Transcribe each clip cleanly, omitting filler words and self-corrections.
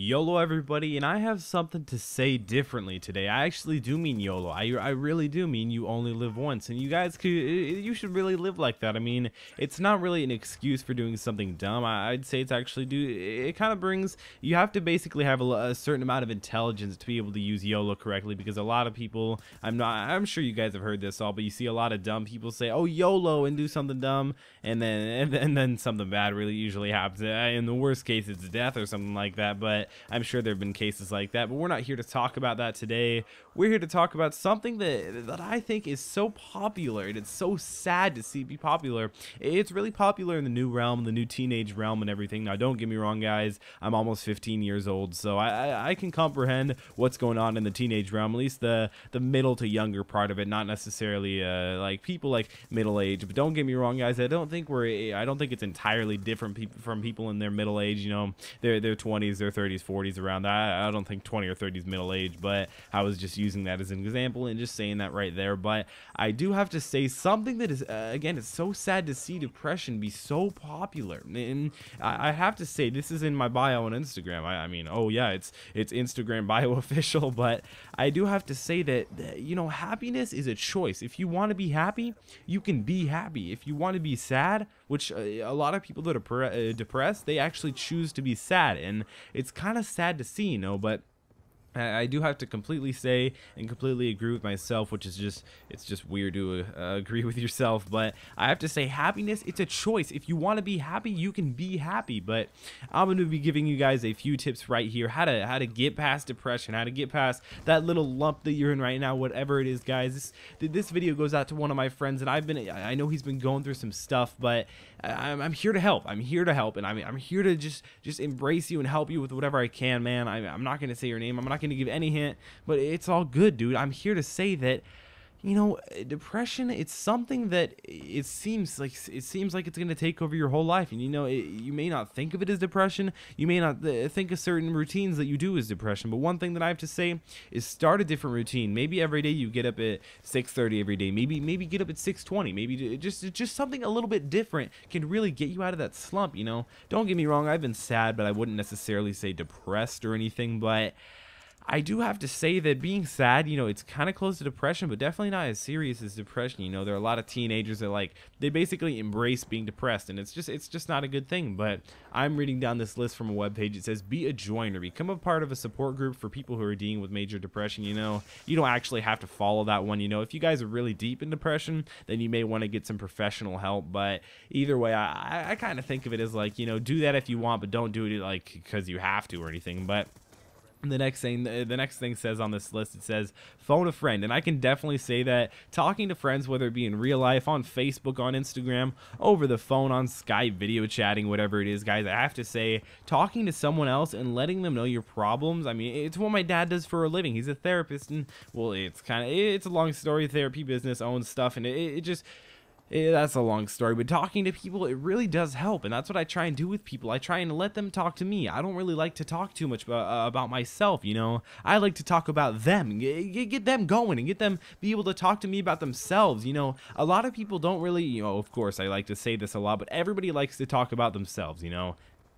YOLO everybody, and I have something to say differently today. I actually do mean YOLO. I really do mean you only live once, and you should really live like that. I mean, it's not really an excuse for doing something dumb. I'd say it's actually it kind of brings, you have to basically have a certain amount of intelligence to be able to use YOLO correctly, because a lot of people, I'm sure you guys have heard this all, but you see a lot of dumb people say, oh, YOLO, and do something dumb, and then something bad really usually happens. In the worst case, it's death or something like that, but I'm sure there have been cases like that. But we're not here to talk about that today. We're here to talk about something that I think is so popular, and it's so sad to see it be popular. It's really popular in the new realm, the new teenage realm and everything. Now, don't get me wrong, guys. I'm almost 15 years old, so I can comprehend what's going on in the teenage realm, at least the middle to younger part of it, not necessarily like people like middle age. But don't get me wrong, guys. I don't think it's entirely different from people in their middle age. You know, their 20s, their 30s, 40s, around that. I don't think 20 or 30 is middle age, but I was just using that as an example and just saying that right there. But I do have to say something that is again, it's so sad to see depression be so popular, and I have to say, this is in my bio on Instagram. I mean, oh yeah, it's Instagram bio official, but I do have to say that you know, happiness is a choice. If you want to be happy, you can be happy. If you want to be sad, which a lot of people that are depressed, they actually choose to be sad, and it's kind of sad to see, you know. But I do have to completely say and completely agree with myself, which is it's just weird to agree with yourself, but I have to say, happiness, it's a choice. If you want to be happy, you can be happy. But I'm going to be giving you guys a few tips right here, how to get past depression, how to get past that little lump that you're in right now, whatever it is, guys. This video goes out to one of my friends, and I know he's been going through some stuff, but I'm here to help. I'm here to help, and I'm here to just embrace you and help you with whatever I can, man. I'm not going to say your name. I'm not going to give any hint, but it's all good, dude. I'm here to say that, you know, depression, it's something that it seems like it's going to take over your whole life. And you know, you may not think of it as depression, you may not think of certain routines that you do as depression, but one thing that I have to say is start a different routine. Maybe every day you get up at 6:30 every day, maybe get up at 6:20, maybe just something a little bit different can really get you out of that slump. You know, don't get me wrong, I've been sad, but I wouldn't necessarily say depressed or anything. But I do have to say that being sad, you know, it's kind of close to depression, but definitely not as serious as depression. You know, there are a lot of teenagers that they basically embrace being depressed, and it's just not a good thing. But I'm reading down this list from a webpage. It says, be a joiner, become a part of a support group for people who are dealing with major depression. You know, you don't actually have to follow that one. You know, if you guys are really deep in depression, then you may want to get some professional help. But either way, I kind of think of it as like, you know, do that if you want, but don't do it like because you have to or anything. But the next thing says on this list, it says phone a friend. And I can definitely say that talking to friends, whether it be in real life, on Facebook, on Instagram, over the phone, on Skype, video chatting, whatever it is, guys, I have to say, talking to someone else and letting them know your problems, I mean, it's what my dad does for a living. He's a therapist, and well, it's a long story. Therapy business, owns stuff, and that's a long story, but talking to people, it really does help, and that's what I try and do with people. I try and let them talk to me. I don't really like to talk too much about myself, you know. I like to talk about them, get them going, and get them be able to talk to me about themselves. You know, a lot of people don't really, you know, of course, I like to say this a lot, but everybody likes to talk about themselves, you know.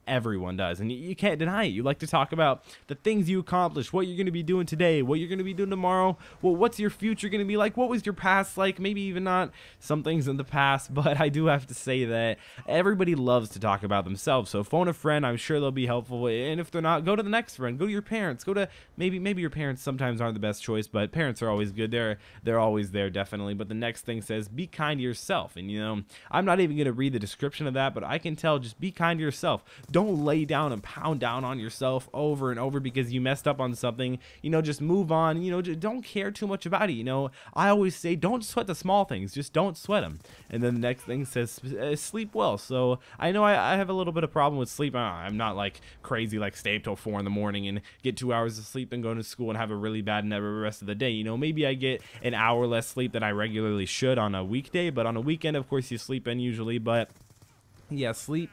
Everyone does, and you can't deny it. You like to talk about the things you accomplished, what you're going to be doing today, what you're going to be doing tomorrow. Well, what's your future going to be like? What was your past like? Maybe even not some things in the past, but I do have to say that everybody loves to talk about themselves. So phone a friend. I'm sure they'll be helpful, and if they're not, go to the next friend. Go to your parents. Go to maybe your parents sometimes aren't the best choice, but parents are always good. They're always there, definitely. But the next thing says, be kind to yourself, and you know, I'm not even going to read the description of that, but I can tell, just be kind to yourself. Don't lay down and pound down on yourself over and over because you messed up on something. You know, just move on. You know, just don't care too much about it. You know, I always say, don't sweat the small things. Just don't sweat them. And then the next thing says, sleep well. So I know I have a little bit of problem with sleep. I'm not like crazy, like stay up till 4 in the morning and get 2 hours of sleep and go to school and have a really bad rest of the day. You know, maybe I get an hour less sleep than I regularly should on a weekday, but on a weekend, of course, you sleep in usually. But Yeah, sleep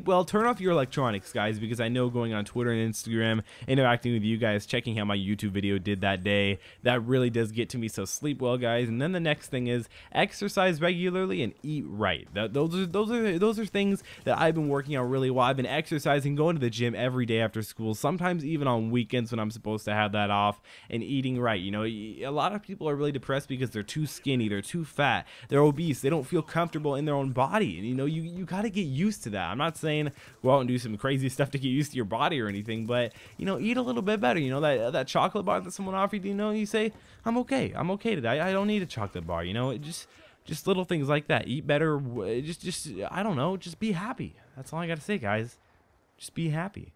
well. Turn off your electronics, guys, because I know going on Twitter and Instagram, interacting with you guys, checking how my YouTube video did that day, that really does get to me. So sleep well, guys. And then the next thing is exercise regularly and eat right. Those are things that I've been working on really well. I've been exercising, going to the gym every day after school, sometimes even on weekends when I'm supposed to have that off, and eating right. You know, a lot of people are really depressed because they're too skinny, they're too fat, they're obese, they don't feel comfortable in their own body. And you know, you gotta get used to that. I'm not saying go out and do some crazy stuff to get used to your body or anything, but you know, eat a little bit better. You know, that chocolate bar that someone offered, you know, you say, I'm okay today, I don't need a chocolate bar. You know, just little things like that. Eat better. Just I don't know, just be happy. That's all I gotta say, guys. Just be happy.